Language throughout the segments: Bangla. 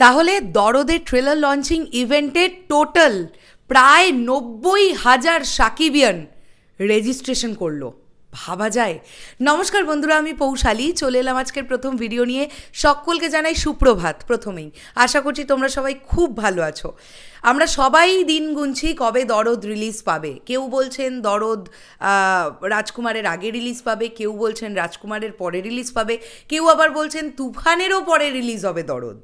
তাহলে দরদের ট্রেলার লঞ্চিং ইভেন্টে টোটাল প্রায় 90,000 সাকিবিয়ান রেজিস্ট্রেশন করলো। ভাবা যায়। নমস্কার বন্ধুরা, আমি পৌশালী চলে এলাম আজকের প্রথম ভিডিও নিয়ে। সকলকে জানাই সুপ্রভাত। প্রথমেই আশা করছি তোমরা সবাই খুব ভালো আছো। আমরা সবাই দিন গুনছি কবে দরদ রিলিজ পাবে। কেউ বলছেন দরদ রাজকুমারের আগে রিলিজ পাবে, কেউ বলছেন রাজকুমারের পরে রিলিজ পাবে, কেউ আবার বলছেন তুফানেরও পরে রিলিজ হবে দরদ।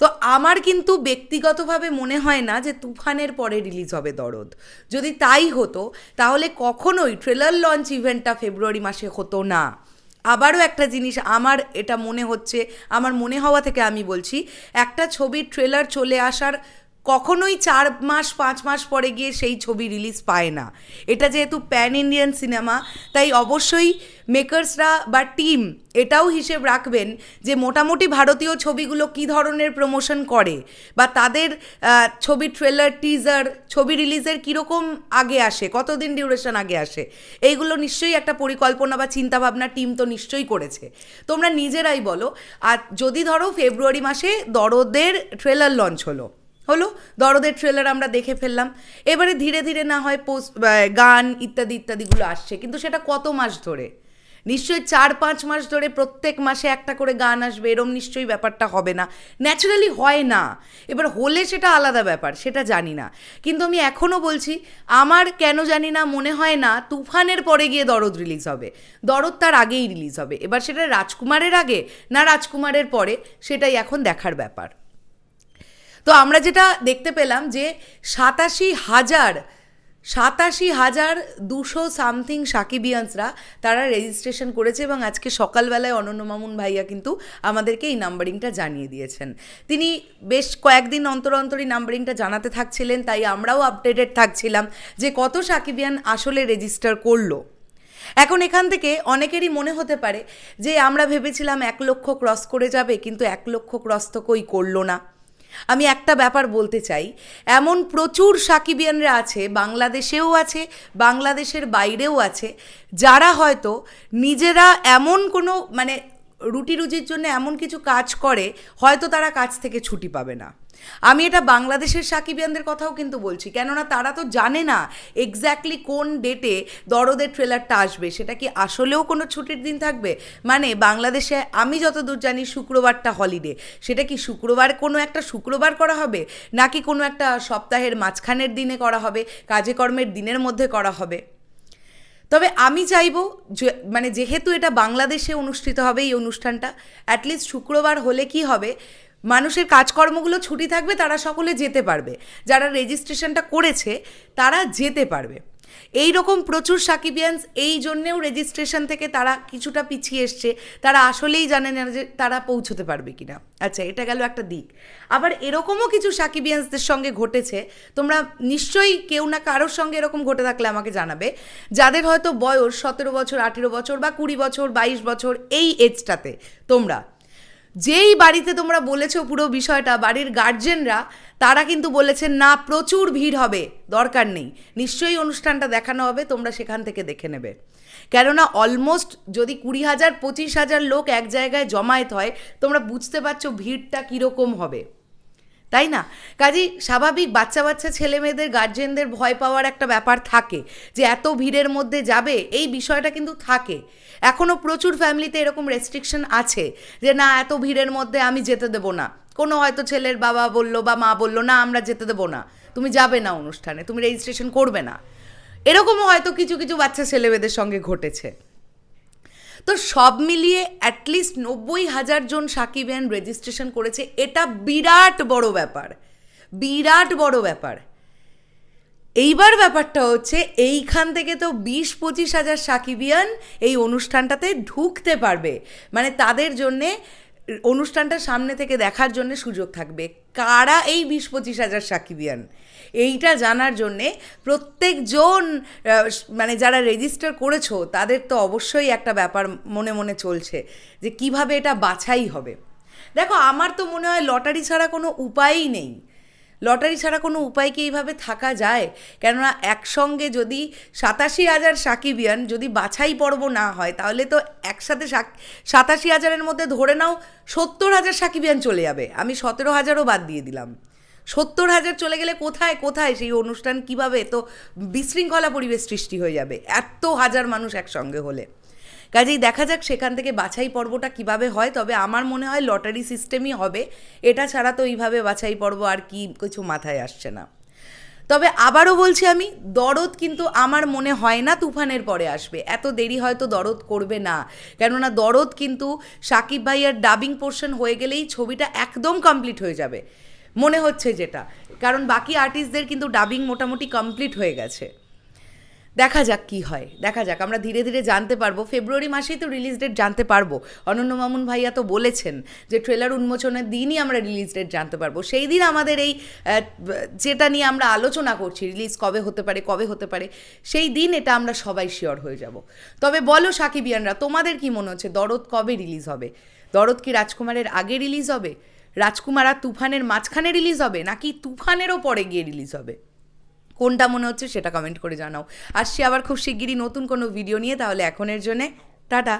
তো আমার কিন্তু ব্যক্তিগতভাবে মনে হয় না যে তুফানের পরে রিলিজ হবে দরদ। যদি তাই হতো তাহলে কখনোই ট্রেলার লঞ্চ ইভেন্টটা ফেব্রুয়ারি মাসে হতো না। আবারও একটা জিনিস আমার এটা মনে হচ্ছে, আমার মনে হওয়া থেকে আমি বলছি, একটা ছবির ট্রেলার চলে আসার কখনোই 4 মাস 5 মাস পরে গিয়ে সেই ছবি রিলিজ পায় না। এটা যেহেতু প্যান ইন্ডিয়ান সিনেমা, তাই অবশ্যই মেকার্সরা বা টিম এটাও হিসেব রাখবেন যে মোটামুটি ভারতীয় ছবিগুলো কী ধরনের প্রমোশন করে, বা তাদের ছবির ট্রেলার টিজার ছবি রিলিজের কীরকম আগে আসে, কতদিন ডিউরেশন আগে আসে, এইগুলো নিশ্চয়ই একটা পরিকল্পনা বা চিন্তাভাবনা টিম তো নিশ্চয়ই করেছে। তোমরা নিজেরাই বলো। আর যদি ধরো ফেব্রুয়ারি মাসে দরদের ট্রেলার লঞ্চ হলো, দরদের ট্রেলার আমরা দেখে ফেললাম, এবারে ধীরে ধীরে না হয় গান ইত্যাদি ইত্যাদিগুলো আসছে, কিন্তু সেটা কত মাস ধরে? নিশ্চয়ই 4-5 মাস ধরে প্রত্যেক মাসে একটা করে গান আসবে, এরম নিশ্চয়ই ব্যাপারটা হবে না, ন্যাচারালি হয় না। এবার হলে সেটা আলাদা ব্যাপার, সেটা জানি না। কিন্তু আমি এখনও বলছি, আমার কেন জানি না মনে হয় না তুফানের পরে গিয়ে দরদ রিলিজ হবে। দরদ তার আগেই রিলিজ হবে। এবার সেটা রাজকুমারের আগে না রাজকুমারের পরে, সেটাই এখন দেখার ব্যাপার। তো আমরা যেটা দেখতে পেলাম যে 87,200 সামথিং সাকিবিয়ান্সরা তারা রেজিস্ট্রেশন করেছে, এবং আজকে সকালবেলায় অনন্য মামুন ভাইয়া কিন্তু আমাদেরকে এই নাম্বারিংটা জানিয়ে দিয়েছেন। তিনি বেশ কয়েকদিন অন্তর অন্তরই নাম্বারিংটা জানাতে থাকছিলেন, তাই আমরাও আপডেটেড থাকছিলাম যে কত সাকিবিয়ান আসলে রেজিস্টার করলো। এখন এখান থেকে অনেকেরই মনে হতে পারে যে আমরা ভেবেছিলাম 1 লক্ষ ক্রস করে যাবে, কিন্তু 1 লক্ষ ক্রস তো কই করলো না। আমি একটা ব্যাপার বলতে চাই, এমন প্রচুর সাকিবিয়ানরা আছে, বাংলাদেশেও আছে, বাংলাদেশের বাইরেও আছে, যারা হয়তো নিজেরা এমন কোনো রুটি রুজির জন্য এমন কিছু কাজ করে, হয়তো তারা কাজ থেকে ছুটি পাবে না। আমি এটা বাংলাদেশের সাকিবিয়ানদের কথাও কিন্তু বলছি, কেননা তারা তো জানে না এক্স্যাক্টলি কোন ডেটে দরদের ট্রেলারটা আসবে। সেটা কি আসলেও কোনো ছুটির দিন থাকবে? বাংলাদেশে আমি যতদূর জানি শুক্রবারটা হলিডে। সেটা কি শুক্রবার কোনো একটা শুক্রবার করা হবে, নাকি কোনো একটা সপ্তাহের মাঝখানের দিনে করা হবে, কাজে কর্মের দিনের মধ্যে করা হবে? তবে আমি চাইবো যে যেহেতু এটা বাংলাদেশে অনুষ্ঠিত হবে এই অনুষ্ঠানটা, অ্যাটলিস্ট শুক্রবার হলে কি হবে, মানুষের কাজকর্মগুলো ছুটি থাকবে, তারা সকলে যেতে পারবে, যারা রেজিস্ট্রেশনটা করেছে তারা যেতে পারবে। এই রকম প্রচুর সাকিবিয়ান্স এই জন্যেও রেজিস্ট্রেশন থেকে তারা কিছুটা পিছিয়ে এসছে, তারা আসলেই জানে না যে তারা পৌঁছতে পারবে কিনা। আচ্ছা, এটা গেল একটা দিক। আবার এরকমও কিছু সাকিবিয়ান্সদের সঙ্গে ঘটেছে, তোমরা নিশ্চয়ই কেউ না কারোর সঙ্গে এরকম ঘটে থাকলে আমাকে জানাবে, যাদের হয়তো বয়স 17 বছর, 18 বছর বা 20 বছর, 22 বছর, এই এজটাতে তোমরা যেই বাড়িতে তোমরা বলেছো পুরো বিষয়টা, বাড়ির গার্জেনরা তারা কিন্তু বলেছেন না প্রচুর ভিড় হবে, দরকার নেই, নিশ্চয়ই অনুষ্ঠানটা দেখানো হবে, তোমরা সেখান থেকে দেখে নেবে। কেননা অলমোস্ট যদি 20,000 25,000 লোক এক জায়গায় জমায়েত হয়, তোমরা বুঝতে পারছো ভিড়টা কীরকম হবে, তাই না? কাজেই স্বাভাবিক বাচ্চা বাচ্চা ছেলে মেয়েদের গার্জেনদের ভয় পাওয়ার একটা ব্যাপার থাকে, যে এত ভিড়ের মধ্যে যাবে, এই বিষয়টা কিন্তু থাকে। এখনও প্রচুর ফ্যামিলিতে এরকম রেস্ট্রিকশন আছে যে না, এত ভিড়ের মধ্যে আমি যেতে দেবো না। কোনো হয়তো ছেলের বাবা বললো বা মা বললো না, আমরা যেতে দেবো না, তুমি যাবে না অনুষ্ঠানে, তুমি রেজিস্ট্রেশন করবে না। এরকমও হয়তো কিছু কিছু বাচ্চা ছেলেমেয়েদের সঙ্গে ঘটেছে। তো সব মিলিয়ে অ্যাটলিস্ট 90,000 জন সাকিবিয়ান রেজিস্ট্রেশন করেছে। এটা বিরাট বড় ব্যাপার, বিরাট বড় ব্যাপার। এইবার ব্যাপারটা হচ্ছে, এইখান থেকে তো 20-25 হাজার সাকিবিয়ান এই অনুষ্ঠানটাতে ঢুকতে পারবে, তাদের জন্যে অনুষ্ঠানটা সামনে থেকে দেখার জন্য সুযোগ থাকবে। কারা এই 20-25 হাজার সাকিবিয়ান, এইটা জানার জন্যে প্রত্যেকজন যারা রেজিস্টার করেছো তাদের তো অবশ্যই একটা ব্যাপার মনে মনে চলছে যে কিভাবে এটা বাছাই হবে। দেখো, আমার তো মনে হয় লটারি ছাড়া কোনো উপায়ই নেই। লটারি ছাড়া কোনো উপায় কি এইভাবে থাকা যায়? কেননা একসঙ্গে যদি 87,000 সাকিবিয়ান যদি বাছাই পর্ব না হয়, তাহলে তো একসাথে 87,000-এর মধ্যে ধরে নাও 70,000 সাকিবিয়ান চলে যাবে। আমি 17,000-ও বাদ দিয়ে দিলাম। 70,000 চলে গেলে কোথায় কোথায় সেই অনুষ্ঠান কিভাবে? তো বিশৃঙ্খলা পরিবেশ সৃষ্টি হয়ে যাবে এত হাজার মানুষ একসঙ্গে হলে। কাজেই দেখা যাক সেখান থেকে বাছাই পর্বটা কিভাবে হয়। তবে আমার মনে হয় লটারি সিস্টেমই হবে, এটা ছাড়া তো এইভাবে বাছাই পর্ব আর কি কিছু মাথায় আসছে না। তবে আবারও বলছি আমি, দরদ কিন্তু আমার মনে হয় না তুফানের পরে আসবে, এত দেরি হয়তো দরদ করবে না। কেননা দরদ কিন্তু সাকিব ভাইয়ার ডাবিং পোর্শন হয়ে গেলেই ছবিটা একদম কমপ্লিট হয়ে যাবে মনে হচ্ছে যেটা, কারণ বাকি আর্টিস্টদের কিন্তু ডাবিং মোটামুটি কমপ্লিট হয়ে গেছে। দেখা যাক কি হয়, দেখা যাক, আমরা ধীরে ধীরে জানতে পারবো। ফেব্রুয়ারি মাসেই তো রিলিজ ডেট জানতে পারবো। অনন্য মামুন ভাইয়া তো বলেছেন যে ট্রেলার উন্মোচনের দিনই আমরা রিলিজ ডেট জানতে পারবো। সেই দিন আমাদের এই যেটা নিয়ে আমরা আলোচনা করছি, রিলিজ কবে হতে পারে কবে হতে পারে, সেই দিন এটা আমরা সবাই শিওর হয়ে যাব। তবে বলো সাকিবিয়ানরা, তোমাদের কি মনে হচ্ছে দরদ কবে রিলিজ হবে? দরদ কি রাজকুমারের আগে রিলিজ হবে, রাজকুমার আর তুফানের মাঝখানে রিলিজ হবে, নাকি তুফানেরও পরে গিয়ে রিলিজ হবে? কোনটা মনে হচ্ছে সেটা কমেন্ট করে জানাও। আসছি আবার খুব শিগগিরই নতুন কোনো ভিডিও নিয়ে। তাহলে এখনের জন্যে টাটা।